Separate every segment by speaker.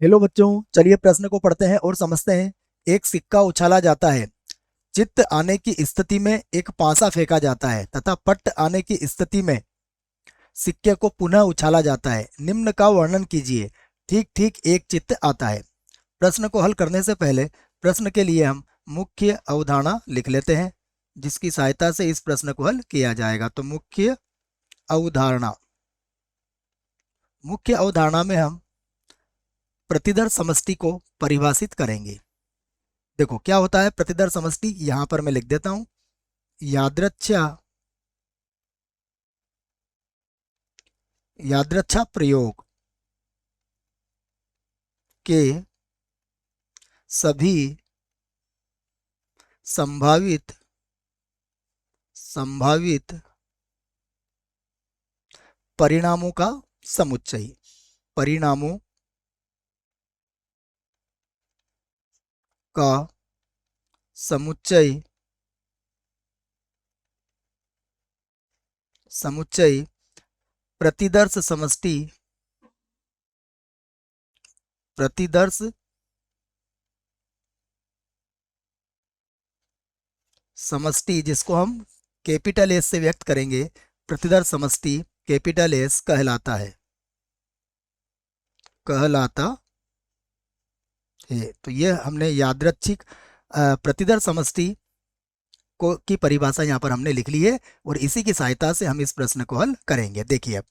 Speaker 1: Hello बच्चों, चलिए प्रश्न को पढ़ते हैं और समझते हैं। एक सिक्का उछाला जाता है। चित्त आने की स्थिति में एक पासा फेंका जाता है तथा पट्ट आने की स्थिति में सिक्के को पुनः उछाला जाता है। निम्न का वर्णन कीजिए। ठीक ठीक एक चित्त आता है। प्रश्न को हल करने से पहले प्रश्न के लिए हम मुख्य अवधारणा लिख लेते हैं, जिसकी सहायता से इस प्रश्न को हल किया जाएगा। तो अवधारणा मुख्य अवधारणा में हम प्रतिदर समष्टि को परिभाषित करेंगे। देखो क्या होता है प्रतिदर समष्टि, यहां पर मैं लिख देता हूं। यादृच्छा यादृच्छा प्रयोग के सभी संभावित संभावित परिणामों का समुच्चय। परिणामों का समुच्चय समुच्चय प्रतिदर्श समष्टि प्रतिदर्श समष्टि जिसको हम कैपिटल एस से व्यक्त करेंगे। प्रतिदर्श समष्टि कैपिटल एस कहलाता है। तो ये हमने यादृच्छिक प्रतिदर्श समष्टि को की परिभाषा यहाँ पर हमने लिख ली है और इसी की सहायता से हम इस प्रश्न को हल करेंगे। देखिए अब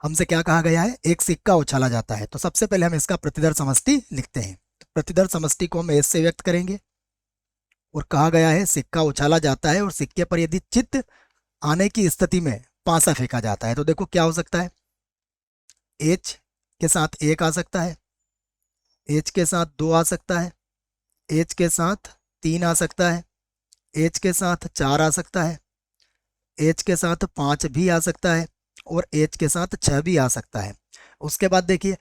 Speaker 1: हमसे क्या कहा गया है, एक सिक्का उछाला जाता है। तो सबसे पहले हम इसका प्रतिदर्श समष्टि लिखते हैं। तो प्रतिदर्श समष्टि को हम एस से व्यक्त करेंगे और कहा गया है सिक्का उछाला जाता है और सिक्के पर यदि चित्त आने की स्थिति में पासा फेंका जाता है। तो देखो क्या हो सकता है, एच के साथ एक आ सकता है, एच के साथ दो आ सकता है, एच के साथ तीन आ सकता है, एच के साथ चार आ सकता है, एच के साथ पाँच भी आ सकता है और एच के साथ छह भी आ सकता है। उसके बाद देखिए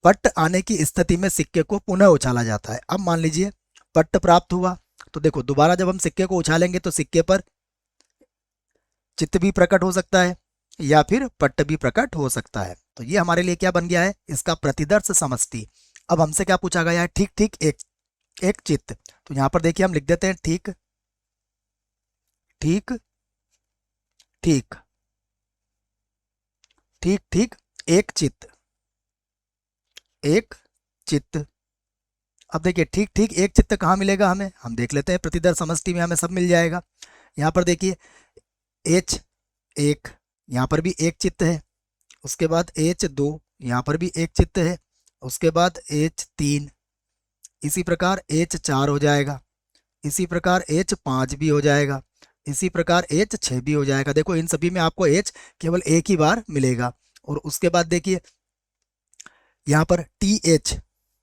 Speaker 1: पट्ट आने की स्थिति में सिक्के को पुनः उछाला जाता है। अब मान लीजिए पट्ट प्राप्त हुआ, तो देखो दोबारा जब हम सिक्के को उछालेंगे तो सिक्के पर चित्त भी प्रकट हो सकता है या फिर पट्ट भी प्रकट हो सकता है। तो ये हमारे लिए क्या बन गया है, इसका प्रतिदर्श समष्टि। अब हमसे क्या पूछा गया है, ठीक ठीक एक एक चित्त। तो यहां पर देखिए हम लिख देते हैं ठीक ठीक ठीक ठीक ठीक एक चित्त एक चित्त। अब देखिए ठीक ठीक एक चित्त कहाँ मिलेगा हमें, हम देख लेते हैं। प्रतिदर्श समष्टि में हमें सब मिल जाएगा। यहाँ पर देखिए एच एक, यहाँ पर भी एक चित्त है। उसके बाद एच दो, यहाँ पर भी एक चित्त है। उसके बाद एच तीन, इसी प्रकार एच चार हो जाएगा, इसी प्रकार एच पाँच भी हो जाएगा, इसी प्रकार एच छः भी हो जाएगा। देखो इन सभी में आपको एच केवल एक ही बार मिलेगा। और उसके बाद देखिए यहाँ पर टी एच,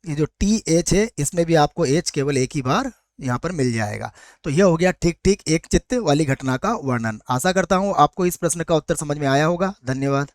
Speaker 1: ये जो टी एच है इसमें भी आपको एच केवल एक ही बार यहाँ पर मिल जाएगा। तो यह हो गया ठीक ठीक एक चित्त वाली घटना का वर्णन। आशा करता हूँ आपको इस प्रश्न का उत्तर समझ में आया होगा। धन्यवाद।